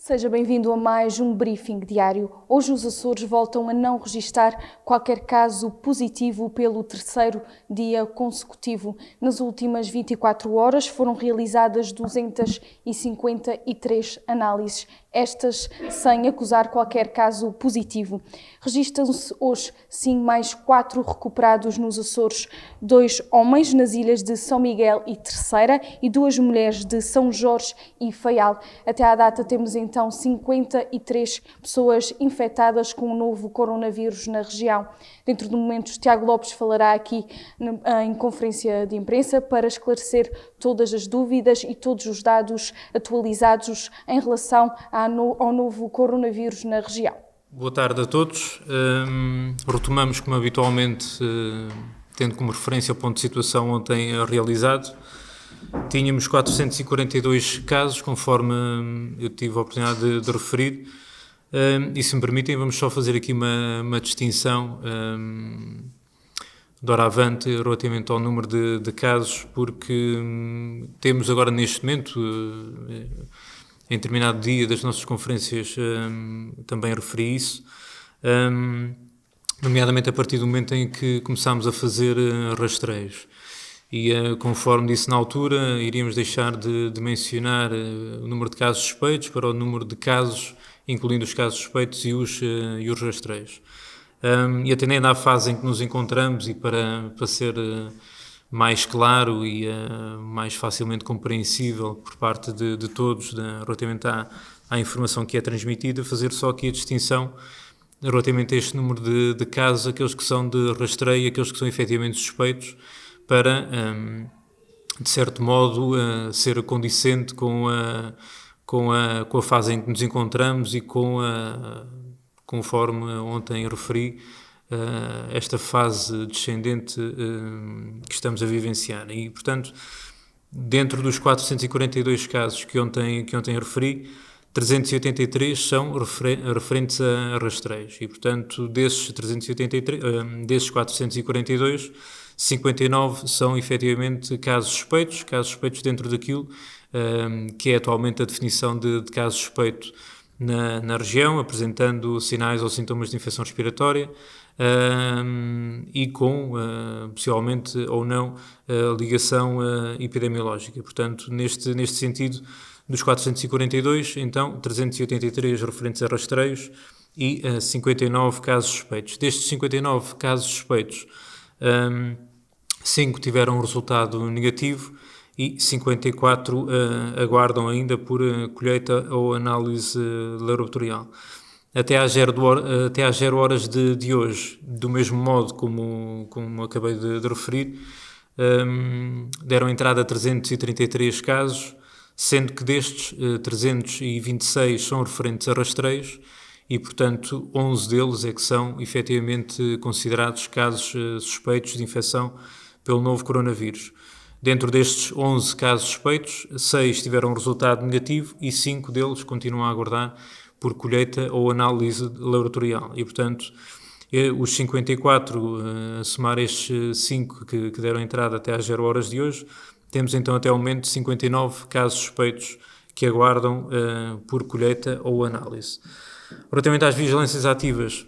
Seja bem-vindo a mais um briefing diário. Hoje os Açores voltam a não registar qualquer caso positivo pelo terceiro dia consecutivo. Nas últimas 24 horas foram realizadas 253 análises, estas sem acusar qualquer caso positivo. Registram-se hoje, sim, mais 4 recuperados nos Açores, 2 homens nas ilhas de São Miguel e Terceira e 2 mulheres de São Jorge e Faial. Até à data temos então 53 pessoas infectadas com o novo coronavírus na região. Dentro de momentos, Tiago Lopes falará aqui em conferência de imprensa para esclarecer todas as dúvidas e todos os dados atualizados em relação ao novo coronavírus na região. Boa tarde a todos. Retomamos, como habitualmente, tendo como referência o ponto de situação ontem realizado. Tínhamos 442 casos, conforme eu tive a oportunidade de referir, e se me permitem vamos só fazer aqui uma distinção doravante relativamente ao número de casos, porque temos agora neste momento, em determinado dia das nossas conferências, também referi isso, nomeadamente a partir do momento em que começámos a fazer rastreios. E conforme disse na altura, iríamos deixar de mencionar o número de casos suspeitos para o número de casos, incluindo os casos suspeitos e os rastreios. E atendendo à fase em que nos encontramos e para ser mais claro e mais facilmente compreensível por parte de todos relativamente à informação que é transmitida, fazer só aqui a distinção relativamente a este número de casos, aqueles que são de rastreio e aqueles que são efetivamente suspeitos, para, de certo modo, ser condicente com a fase em que nos encontramos e conforme ontem referi, esta fase descendente que estamos a vivenciar. E, portanto, dentro dos 442 casos que ontem referi, 383 são referentes a rastreios. E, portanto, desses 442, 59 são efetivamente casos suspeitos dentro daquilo que é atualmente a definição de caso suspeito na região, apresentando sinais ou sintomas de infecção respiratória e com, possivelmente ou não, ligação epidemiológica. Portanto, neste sentido, dos 442, então, 383 referentes a rastreios e 59 casos suspeitos. Destes 59 casos suspeitos, 5 tiveram um resultado negativo e 54 aguardam ainda por colheita ou análise laboratorial. Até às 0 horas de hoje, do mesmo modo como acabei de referir, deram entrada a 333 casos, sendo que destes 326 são referentes a rastreios e, portanto, 11 deles é que são efetivamente considerados casos suspeitos de infecção pelo novo coronavírus. Dentro destes 11 casos suspeitos, 6 tiveram um resultado negativo e 5 deles continuam a aguardar por colheita ou análise laboratorial. E, portanto, os 54, a somar estes 5 que deram entrada até às 0 horas de hoje, temos então até ao momento 59 casos suspeitos que aguardam por colheita ou análise. Relativamente às vigilâncias ativas,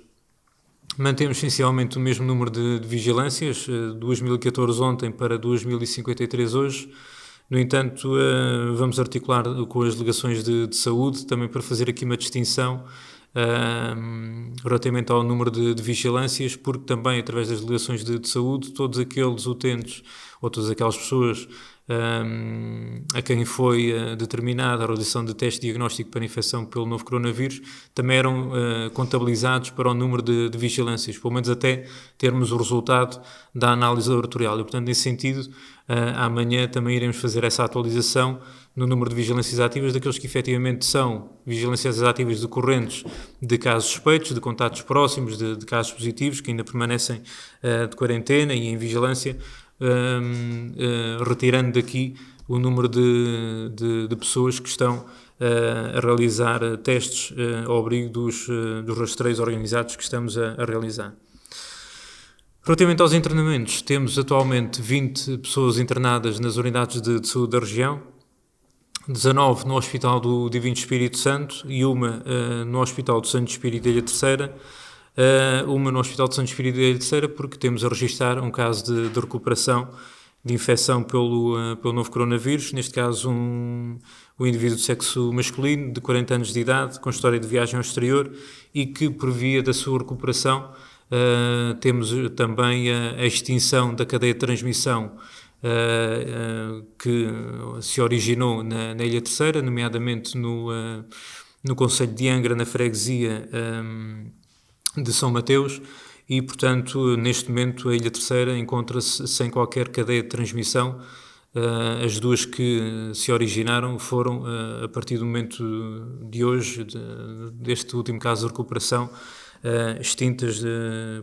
mantemos essencialmente o mesmo número de vigilâncias, 2.014 ontem para 2.053 hoje. No entanto, vamos articular com as delegações de saúde, também para fazer aqui uma distinção relativamente ao número de vigilâncias, porque também, através das delegações de saúde, todos aqueles utentes ou todas aquelas pessoas a quem foi determinada a realização de teste diagnóstico para infecção pelo novo coronavírus, também eram contabilizados para o número de vigilâncias, pelo menos até termos o resultado da análise laboratorial. E, portanto, nesse sentido, amanhã também iremos fazer essa atualização no número de vigilâncias ativas daqueles que efetivamente são vigilâncias ativas decorrentes de casos suspeitos, de contatos próximos, de casos positivos que ainda permanecem de quarentena e em vigilância, retirando daqui o número de pessoas que estão a realizar testes ao abrigo dos rastreios organizados que estamos a realizar. Relativamente aos internamentos, temos atualmente 20 pessoas internadas nas unidades de saúde da região. 19 no Hospital do Divino Espírito Santo e uma no Hospital do Santo Espírito da Ilha Terceira, uma no Hospital do Santo Espírito da Ilha Terceira, porque temos a registrar um caso de recuperação de infecção pelo novo coronavírus, neste caso um indivíduo de sexo masculino, de 40 anos de idade, com história de viagem ao exterior e que, por via da sua recuperação, temos também a extinção da cadeia de transmissão que se originou na Ilha Terceira, nomeadamente no concelho de Angra, na freguesia de São Mateus, e, portanto, neste momento a Ilha Terceira encontra-se sem qualquer cadeia de transmissão. As duas que se originaram foram, a partir do momento de hoje, deste último caso de recuperação, extintas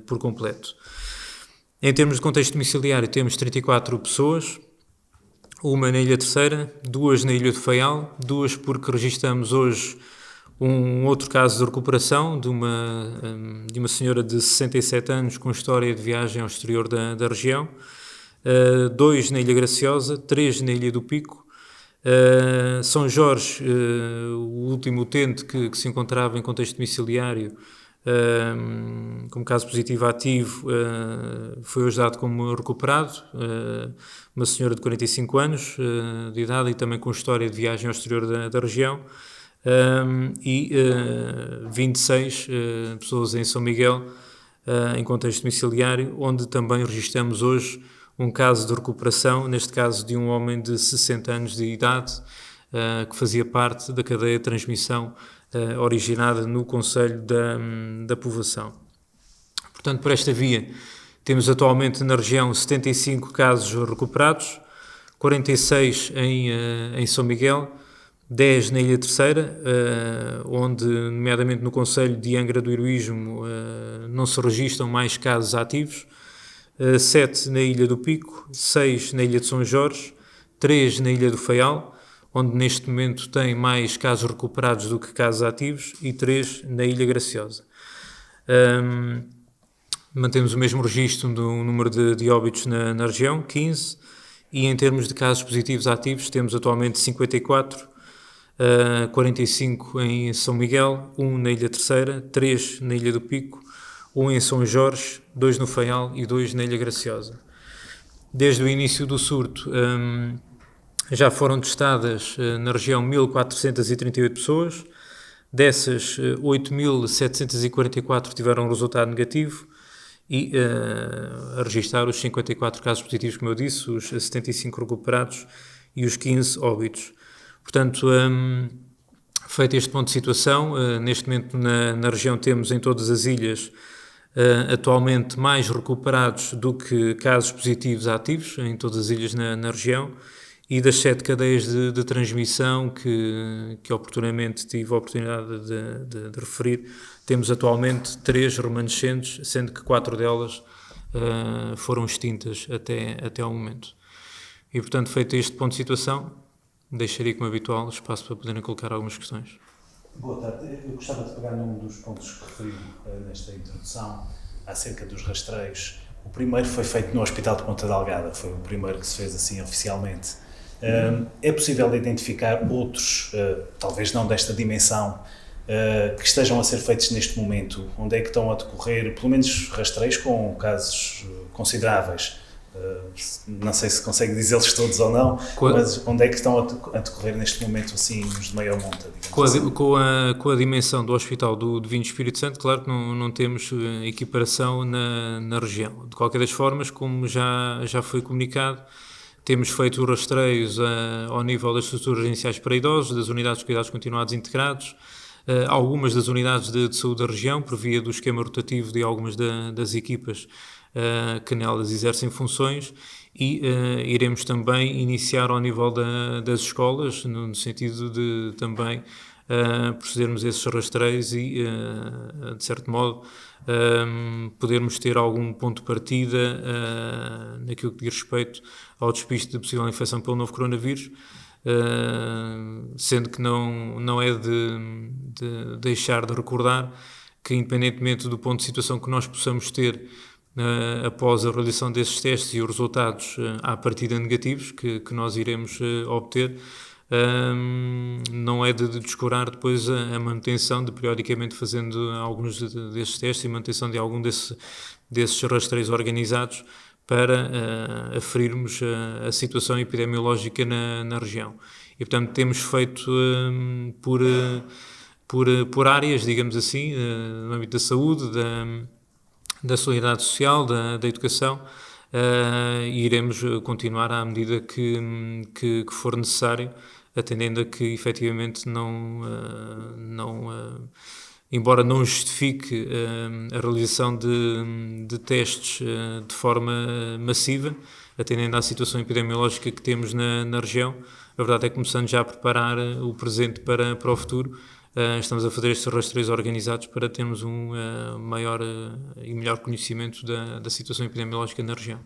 por completo. Em termos de contexto domiciliário, temos 34 pessoas, uma na Ilha Terceira, 2 na Ilha do Faial, 2 porque registramos hoje um outro caso de recuperação de uma senhora de 67 anos com história de viagem ao exterior da região, 2 na Ilha Graciosa, 3 na Ilha do Pico, São Jorge, o último utente que se encontrava em contexto domiciliário, como caso positivo ativo, foi hoje dado como recuperado, uma senhora de 45 anos de idade e também com história de viagem ao exterior da região, e 26 pessoas em São Miguel, em contexto domiciliário, onde também registramos hoje um caso de recuperação, neste caso de um homem de 60 anos de idade, que fazia parte da cadeia de transmissão originada no concelho da povoação. Portanto, por esta via, temos atualmente na região 75 casos recuperados, 46 em São Miguel, 10 na Ilha Terceira, onde, nomeadamente no concelho de Angra do Heroísmo, não se registram mais casos ativos, 7 na Ilha do Pico, 6 na Ilha de São Jorge, 3 na Ilha do Faial, onde neste momento tem mais casos recuperados do que casos ativos, e 3 na Ilha Graciosa. Mantemos o mesmo registro do número de óbitos na região, 15, e em termos de casos positivos ativos temos atualmente 54, 45 em São Miguel, 1 na Ilha Terceira, 3 na Ilha do Pico, 1 em São Jorge, 2 no Faial e 2 na Ilha Graciosa. Desde o início do surto, já foram testadas na região 1.438 pessoas, dessas 8.744 tiveram resultado negativo e a registrar os 54 casos positivos, como eu disse, os 75 recuperados e os 15 óbitos. Portanto, feito este ponto de situação, neste momento na região temos em todas as ilhas atualmente mais recuperados do que casos positivos ativos, em todas as ilhas na região, e das 7 cadeias de transmissão que oportunamente tive a oportunidade de referir, temos atualmente 3 remanescentes, sendo que 4 delas foram extintas até ao momento. E, portanto, feito este ponto de situação, deixaria como habitual espaço para poderem colocar algumas questões. Boa tarde. Eu gostava de pegar num dos pontos que referiu nesta introdução, acerca dos rastreios. O primeiro foi feito no Hospital de Ponta Delgada, foi o primeiro que se fez assim oficialmente. É possível identificar outros, talvez não desta dimensão, que estejam a ser feitos neste momento? Onde é que estão a decorrer, pelo menos rastreios com casos consideráveis? Não sei se consegue dizê-los todos ou não, mas onde é que estão a decorrer neste momento assim os de maior monta? Com a dimensão do Hospital do Divino Espírito Santo, claro que não temos equiparação na região. De qualquer das formas, como já foi comunicado, temos feito rastreios ao nível das estruturas residenciais para idosos, das unidades de cuidados continuados integrados, algumas das unidades de saúde da região, por via do esquema rotativo de algumas das equipas que nelas exercem funções, e iremos também iniciar ao nível das escolas, no sentido de também procedermos a esses rastreios e, de certo modo, podermos ter algum ponto de partida naquilo que diz respeito ao despiste de possível infecção pelo novo coronavírus, sendo que não é de deixar de recordar que, independentemente do ponto de situação que nós possamos ter após a realização desses testes e os resultados à partida negativos que nós iremos obter, não é de descurar depois a manutenção, de periodicamente fazendo alguns desses testes e manutenção de algum desses rastreios organizados para aferirmos a situação epidemiológica na região. E, portanto, temos feito por áreas, digamos assim, no âmbito da saúde, da solidariedade social, da educação, e iremos continuar à medida que for necessário, atendendo a que efetivamente embora não justifique a realização de testes de forma massiva, atendendo à situação epidemiológica que temos na região, a verdade é que começando já a preparar o presente para o futuro, estamos a fazer estes rastreios organizados para termos um maior e melhor conhecimento da situação epidemiológica na região.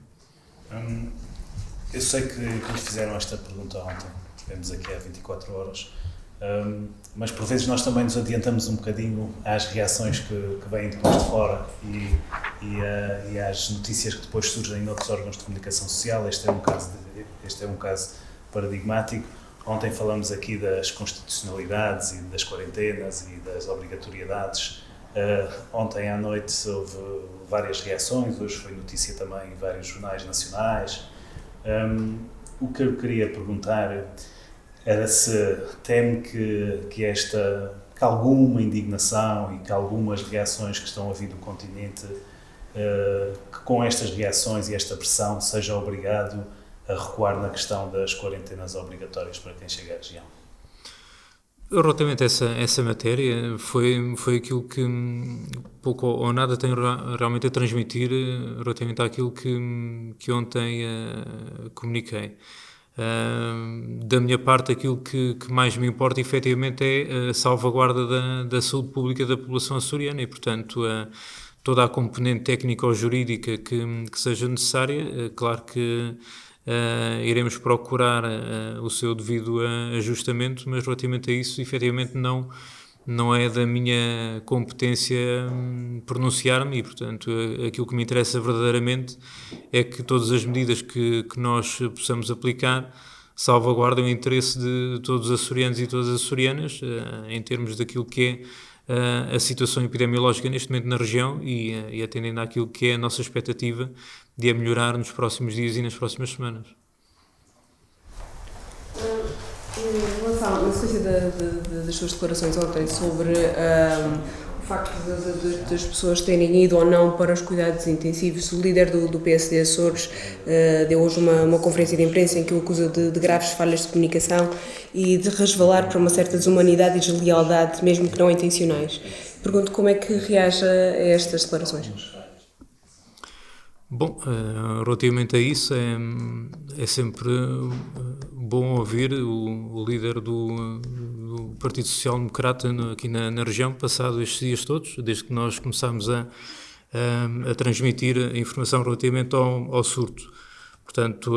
Eu sei que lhe fizeram esta pergunta ontem, estivemos aqui há 24 horas, mas por vezes nós também nos adiantamos um bocadinho às reações que vêm depois de fora e às notícias que depois surgem em outros órgãos de comunicação social. Este é um caso paradigmático. Ontem falamos aqui das constitucionalidades e das quarentenas e das obrigatoriedades. Ontem à noite houve várias reações, hoje foi notícia também em vários jornais nacionais. O que eu queria perguntar era se teme que alguma indignação e que algumas reações que estão a vir do continente, que com estas reações e esta pressão seja obrigado a recuar na questão das quarentenas obrigatórias para quem chega à região. Relativamente a essa matéria, foi aquilo que pouco ou nada tenho realmente a transmitir relativamente àquilo que ontem comuniquei. Da minha parte, aquilo que mais me importa efetivamente é a salvaguarda da saúde pública da população açoriana e, portanto, toda a componente técnica ou jurídica que seja necessária. Claro que iremos procurar o seu devido ajustamento, mas relativamente a isso, efetivamente não é da minha competência pronunciar-me e, portanto, aquilo que me interessa verdadeiramente é que todas as medidas que nós possamos aplicar salvaguardem o interesse de todos os açorianos e todas as açorianas em termos daquilo que é a situação epidemiológica neste momento na região e atendendo àquilo que é a nossa expectativa de a melhorar nos próximos dias e nas próximas semanas. Gonçalo, na sequência das suas declarações ontem sobre o facto das pessoas terem ido ou não para os cuidados intensivos, o líder do PSD Açores deu hoje uma conferência de imprensa em que o acusa de graves falhas de comunicação e de resvalar para uma certa desumanidade e deslealdade, mesmo que não intencionais. Pergunto como é que reage a estas declarações? Bom, relativamente a isso, é sempre bom ouvir o líder do Partido Social Democrata aqui na região, passado estes dias todos, desde que nós começámos a transmitir a informação relativamente ao surto. Portanto,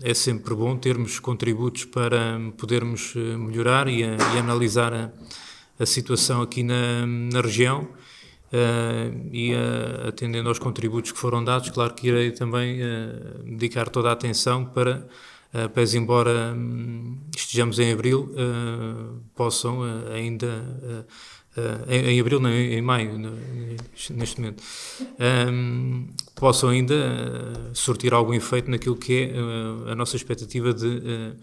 é sempre bom termos contributos para podermos melhorar e analisar a situação aqui na região. E atendendo aos contributos que foram dados, claro que irei também dedicar toda a atenção para, pese embora estejamos em abril, possam ainda, em abril, não, em maio, neste momento, possam ainda surtir algum efeito naquilo que é a nossa expectativa de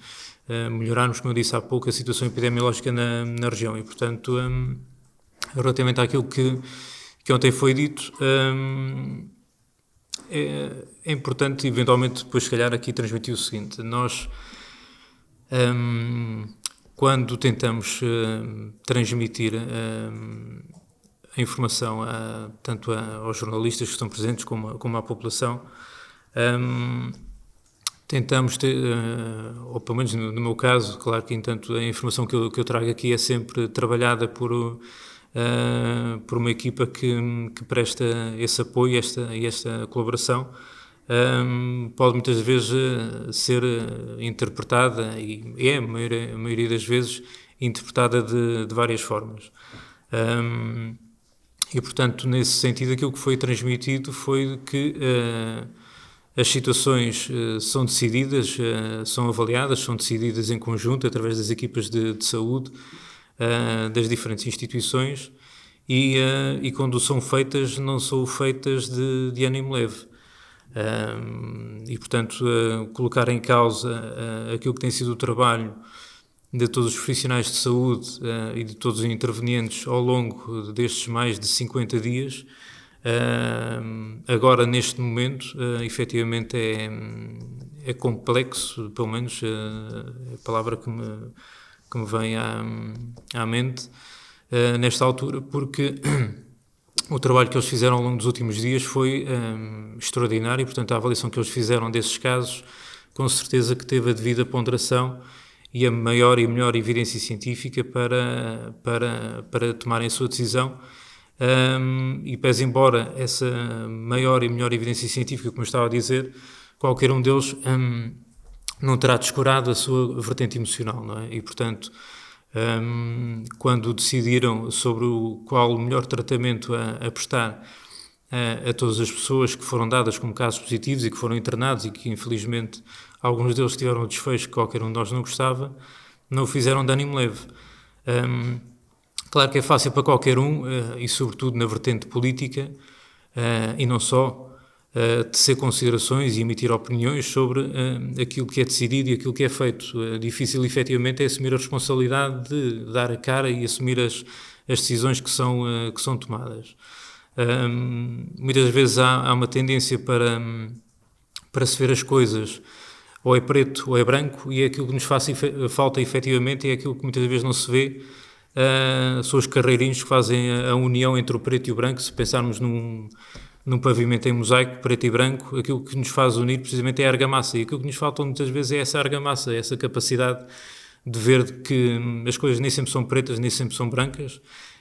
melhorarmos, como eu disse há pouco, a situação epidemiológica na região e, portanto, relativamente àquilo que ontem foi dito, é importante, eventualmente, depois, se calhar, aqui transmitir o seguinte. Nós, quando tentamos transmitir a informação tanto aos jornalistas que estão presentes como à população, tentamos ter, ou pelo menos no meu caso, claro que, entanto, a informação que eu trago aqui é sempre trabalhada por uma equipa que presta esse apoio e esta colaboração, pode muitas vezes ser interpretada, e é, a maioria das vezes, interpretada de várias formas. E, portanto, nesse sentido, aquilo que foi transmitido foi que As situações são decididas, são avaliadas, são decididas em conjunto através das equipas de saúde das diferentes instituições e quando são feitas, não são feitas de ânimo leve. E, portanto, colocar em causa aquilo que tem sido o trabalho de todos os profissionais de saúde e de todos os intervenientes ao longo destes mais de 50 dias, agora neste momento, efetivamente é complexo, pelo menos a palavra que me vem à mente nesta altura, porque o trabalho que eles fizeram ao longo dos últimos dias foi extraordinário e, portanto, a avaliação que eles fizeram desses casos, com certeza que teve a devida ponderação e a maior e melhor evidência científica para tomarem a sua decisão. E pese embora essa maior e melhor evidência científica, como eu estava a dizer, qualquer um deles não terá descurado a sua vertente emocional, não é? E, portanto, quando decidiram sobre qual o melhor tratamento a prestar a todas as pessoas que foram dadas como casos positivos e que foram internados e que, infelizmente, alguns deles tiveram o desfecho que qualquer um de nós não gostava, não o fizeram de ânimo leve. Claro que é fácil para qualquer um, e sobretudo na vertente política, e não só, tecer considerações e emitir opiniões sobre aquilo que é decidido e aquilo que é feito. Difícil, efetivamente, é assumir a responsabilidade de dar a cara e assumir as decisões que são tomadas. Muitas vezes há uma tendência para se ver as coisas ou é preto ou é branco, e é aquilo que nos falta efetivamente, e é aquilo que muitas vezes não se vê. São os carreirinhos que fazem a união entre o preto e o branco. Se pensarmos num pavimento em mosaico, preto e branco, aquilo que nos faz unir precisamente é a argamassa, e aquilo que nos falta muitas vezes é essa argamassa, essa capacidade de ver que as coisas nem sempre são pretas, nem sempre são brancas.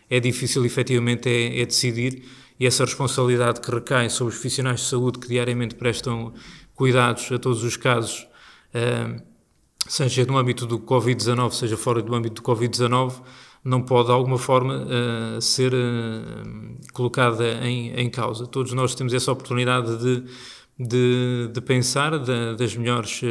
É difícil efetivamente é decidir, e essa responsabilidade que recai sobre os profissionais de saúde que diariamente prestam cuidados a todos os casos, seja no âmbito do Covid-19, seja fora do âmbito do Covid-19, não pode de alguma forma ser colocada em causa. Todos nós temos essa oportunidade de pensar das melhores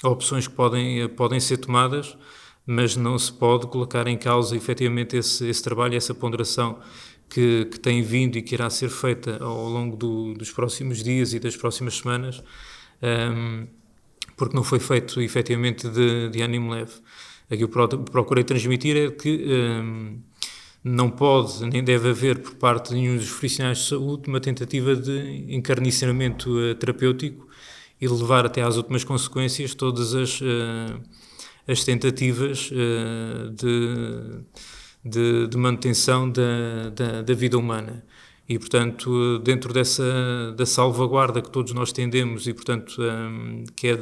opções que podem ser tomadas, mas não se pode colocar em causa efetivamente esse trabalho, essa ponderação que tem vindo e que irá ser feita ao longo dos próximos dias e das próximas semanas, porque não foi feito efetivamente de ânimo leve. Aquilo que procurei transmitir é que não pode nem deve haver por parte de nenhum dos profissionais de saúde uma tentativa de encarniçamento terapêutico e levar até às últimas consequências todas as tentativas de manutenção da vida humana. E, portanto, dentro da salvaguarda que todos nós tendemos e, portanto, que é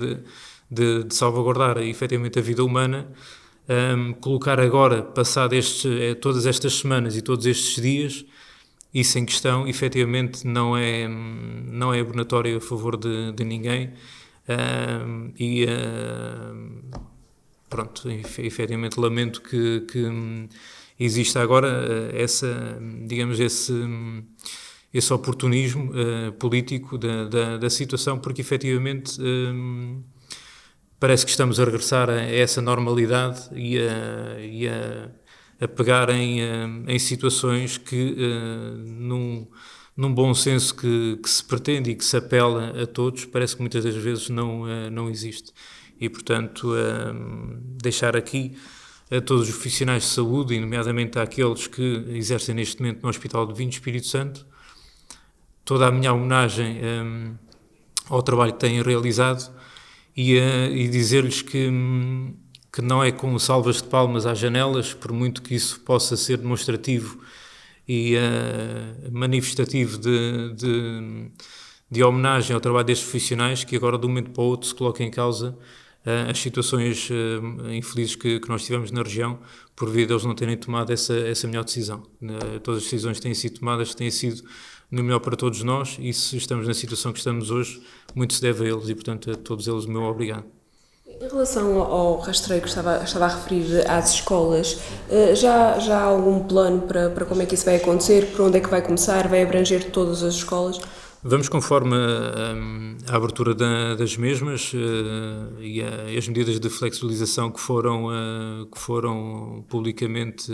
de salvaguardar efetivamente a vida humana, colocar agora, passado todas estas semanas e todos estes dias, isso em questão, efetivamente, não é abonatório a favor de ninguém. Pronto, efetivamente lamento que exista agora esse oportunismo político da situação, porque efetivamente parece que estamos a regressar a essa normalidade e a pegar em situações que, num bom senso que se pretende e que se apela a todos, parece que muitas das vezes não existe. E, portanto, deixar aqui a todos os profissionais de saúde, e nomeadamente àqueles que exercem neste momento no Hospital Divino Espírito Santo, toda a minha homenagem ao trabalho que têm realizado e dizer-lhes que não é com salvas de palmas às janelas, por muito que isso possa ser demonstrativo e manifestativo de homenagem ao trabalho destes profissionais, que agora de um momento para o outro se coloca em causa as situações infelizes que nós tivemos na região, por via deles não terem tomado essa melhor decisão. Todas as decisões que têm sido tomadas têm sido no melhor para todos nós, e se estamos na situação que estamos hoje, muito se deve a eles, e portanto a todos eles o meu obrigado. Em relação ao rastreio que estava a referir às escolas, já há algum plano para como é que isso vai acontecer? Por onde é que vai começar? Vai abranger todas as escolas? Vamos conforme a abertura das mesmas e as medidas de flexibilização que foram publicamente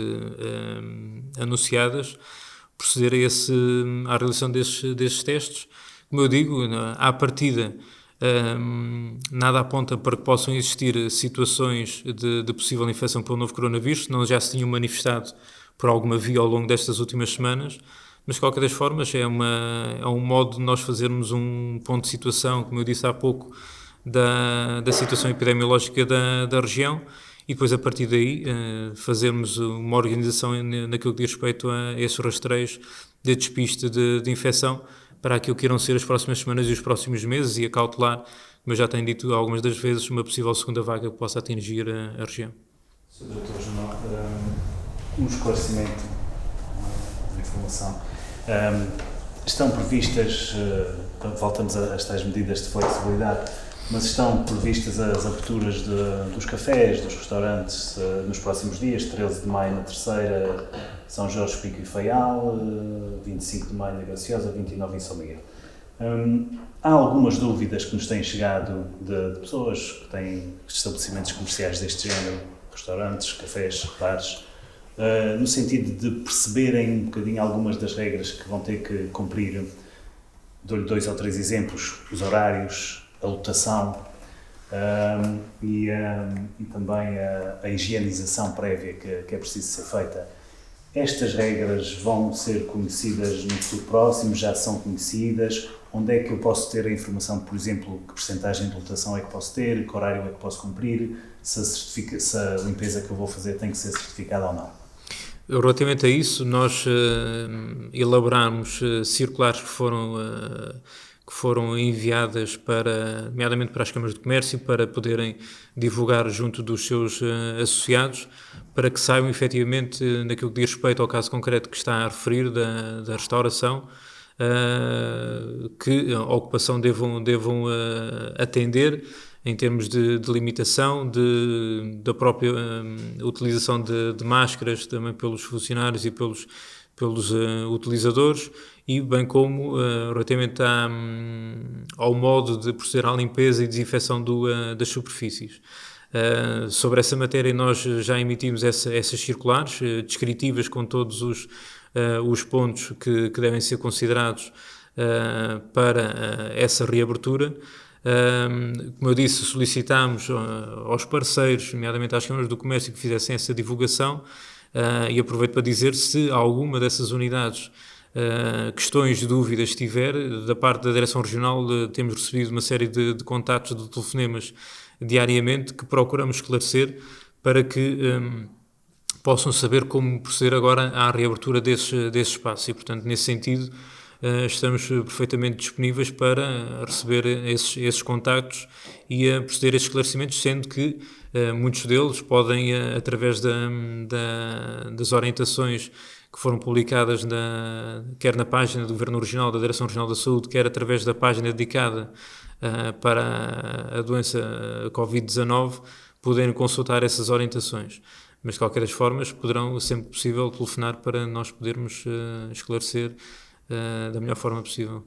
anunciadas, proceder à realização desses testes. Como eu digo, à partida, nada aponta para que possam existir situações de possível infecção pelo novo coronavírus, senão já se tinham manifestado por alguma via ao longo destas últimas semanas. Mas, de qualquer das formas, é um modo de nós fazermos um ponto de situação, como eu disse há pouco, da situação epidemiológica da região, e depois, a partir daí, fazermos uma organização naquilo que diz respeito a esses rastreios de despiste de infecção para aquilo que irão ser as próximas semanas e os próximos meses, e a cautelar, como eu já tenho dito algumas das vezes, uma possível segunda vaga que possa atingir a região. Sr. Dr. Jornal, um esclarecimento de informação. Estão previstas, voltamos às tais medidas de flexibilidade, mas estão previstas as aberturas dos cafés, dos restaurantes nos próximos dias, 13 de maio na Terceira, São Jorge, Pico e Faial, 25 de maio na Graciosa, 29 em São Miguel. Há algumas dúvidas que nos têm chegado de pessoas que têm estabelecimentos comerciais deste género, restaurantes, cafés, bares, no sentido de perceberem um bocadinho algumas das regras que vão ter que cumprir. Dou-lhe 2 ou 3 exemplos: os horários, a lotação e também a higienização prévia que é preciso ser feita. Estas regras vão ser conhecidas no futuro próximo, já são conhecidas? Onde é que eu posso ter a informação, por exemplo, que percentagem de lotação é que posso ter, que horário é que posso cumprir, se a limpeza que eu vou fazer tem que ser certificada ou não? Relativamente a isso, nós elaboramos circulares que foram enviadas nomeadamente para as câmaras de comércio, para poderem divulgar junto dos seus associados, para que saibam efetivamente naquilo que diz respeito ao caso concreto que está a referir da restauração, que a ocupação devam atender em termos de limitação, da própria utilização de máscaras também pelos funcionários e pelos utilizadores, e bem como relativamente ao modo de proceder à limpeza e desinfecção das superfícies. Sobre essa matéria nós já emitimos essas circulares descritivas com todos os pontos que devem ser considerados para essa reabertura. Como eu disse, solicitámos aos parceiros, nomeadamente às câmaras do comércio, que fizessem essa divulgação, e aproveito para dizer, se alguma dessas unidades questões, dúvidas tiver, da parte da Direção Regional temos recebido uma série de contactos, de telefonemas diariamente, que procuramos esclarecer para que possam saber como proceder agora à reabertura desse espaço, e portanto nesse sentido estamos perfeitamente disponíveis para receber esses contactos e a proceder a esses esclarecimentos, sendo que muitos deles podem, através das orientações que foram publicadas quer na página do Governo Regional, da Direção Regional da Saúde, quer através da página dedicada para a doença Covid-19, poderem consultar essas orientações. Mas, de qualquer das formas, poderão, sempre possível, telefonar para nós podermos esclarecer da melhor forma possível.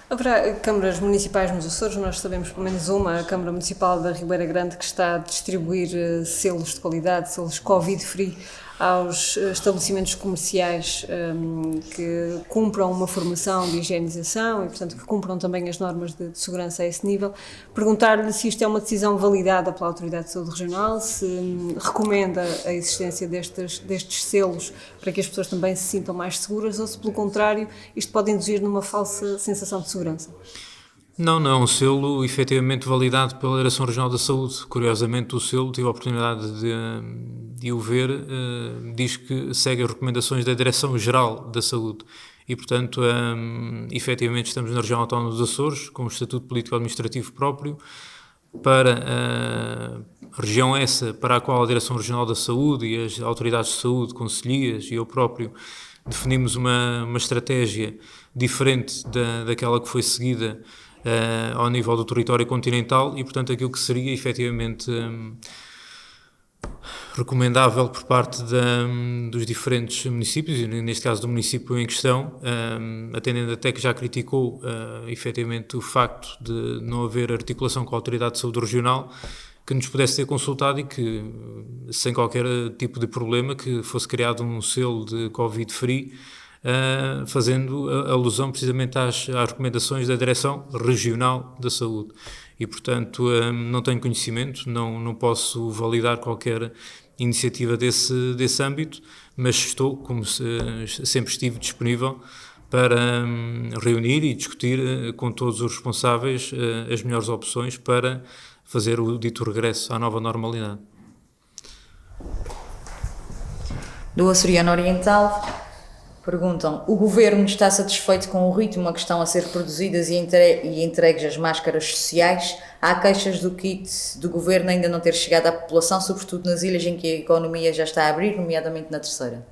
Haverá câmaras municipais nos Açores, nós sabemos pelo menos uma, a Câmara Municipal da Ribeira Grande, que está a distribuir selos de qualidade, selos Covid-free, aos estabelecimentos comerciais que cumpram uma formação de higienização e, portanto, que cumpram também as normas de segurança a esse nível. Perguntar-lhe se isto é uma decisão validada pela Autoridade de Saúde Regional, se recomenda a existência destes selos para que as pessoas também se sintam mais seguras, ou se, pelo contrário, isto pode induzir numa falsa sensação de segurança. Não, é um selo efetivamente validado pela Direção Regional da Saúde. Curiosamente, o selo, tive a oportunidade de o ver, diz que segue as recomendações da Direção-Geral da Saúde. E, portanto, efetivamente estamos na região autónoma dos Açores, com um estatuto político-administrativo próprio, para a região essa para a qual a Direção Regional da Saúde e as autoridades de saúde, concelhias e eu próprio, definimos uma estratégia diferente daquela que foi seguida ao nível do território continental, e, portanto, aquilo que seria efetivamente recomendável por parte dos diferentes municípios, e neste caso do município em questão, atendendo até que já criticou efetivamente o facto de não haver articulação com a Autoridade de Saúde Regional, que nos pudesse ter consultado e que, sem qualquer tipo de problema, que fosse criado um selo de Covid-free, fazendo alusão precisamente às recomendações da Direção Regional da Saúde. E, portanto, não tenho conhecimento, não posso validar qualquer iniciativa desse âmbito, mas estou, como sempre estive, disponível para reunir e discutir com todos os responsáveis as melhores opções para fazer o dito regresso à nova normalidade. Do Açoriano Oriental, perguntam: o Governo está satisfeito com o ritmo a que estão a ser produzidas e entregues as máscaras sociais? Há queixas do kit do Governo ainda não ter chegado à população, sobretudo nas ilhas em que a economia já está a abrir, nomeadamente na Terceira.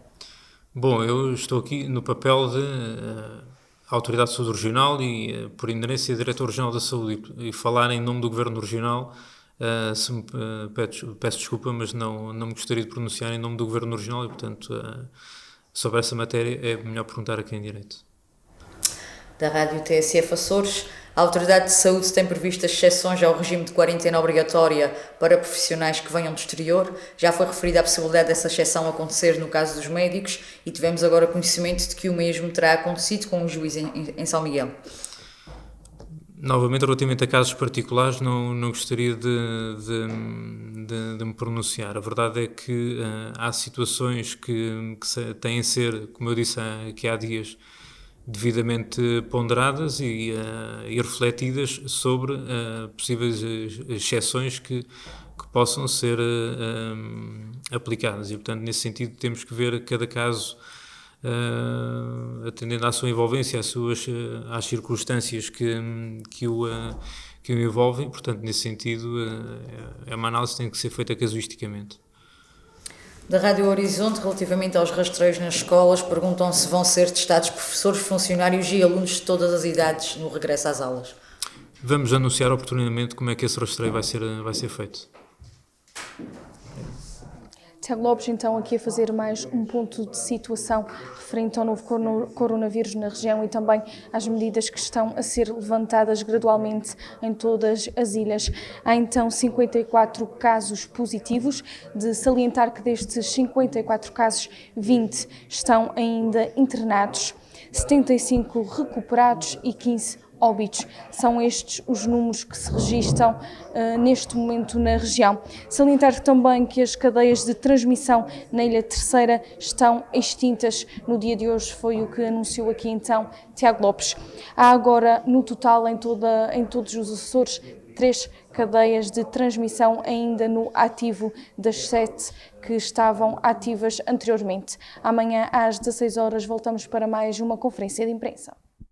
Bom, eu estou aqui no papel de Autoridade de Saúde Regional e, por inerência, Diretor Regional da Saúde, e falar em nome do Governo Regional, peço desculpa, mas não me gostaria de pronunciar em nome do Governo Regional e, portanto, sobre essa matéria é melhor perguntar a quem é direito. Da Rádio TSF Açores, a Autoridade de Saúde tem previsto as exceções ao regime de quarentena obrigatória para profissionais que venham do exterior. Já foi referida a possibilidade dessa exceção acontecer no caso dos médicos e tivemos agora conhecimento de que o mesmo terá acontecido com um juiz em São Miguel. Novamente, relativamente a casos particulares, não gostaria de me pronunciar. A verdade é que há situações que têm a ser, como eu disse aqui há dias, devidamente ponderadas e refletidas sobre possíveis exceções que possam ser aplicadas. E, portanto, nesse sentido, temos que ver cada caso atendendo à sua envolvência, às circunstâncias que o envolvem. Portanto, nesse sentido, é uma análise que tem que ser feita casuisticamente. Da Rádio Horizonte, relativamente aos rastreios nas escolas, perguntam se vão ser testados professores, funcionários e alunos de todas as idades no regresso às aulas. Vamos anunciar oportunamente como é que esse rastreio vai ser feito. Tiago Lopes, então, aqui a fazer mais um ponto de situação referente ao novo coronavírus na região e também às medidas que estão a ser levantadas gradualmente em todas as ilhas. Há então 54 casos positivos, de salientar que destes 54 casos, 20 estão ainda internados, 75 recuperados e 15 óbitos. São estes os números que se registram neste momento na região. Salientar também que as cadeias de transmissão na Ilha Terceira estão extintas. No dia de hoje foi o que anunciou aqui então Tiago Lopes. Há agora no total em todos os Açores 3 cadeias de transmissão ainda no ativo das 7 que estavam ativas anteriormente. Amanhã às 16 horas voltamos para mais uma conferência de imprensa.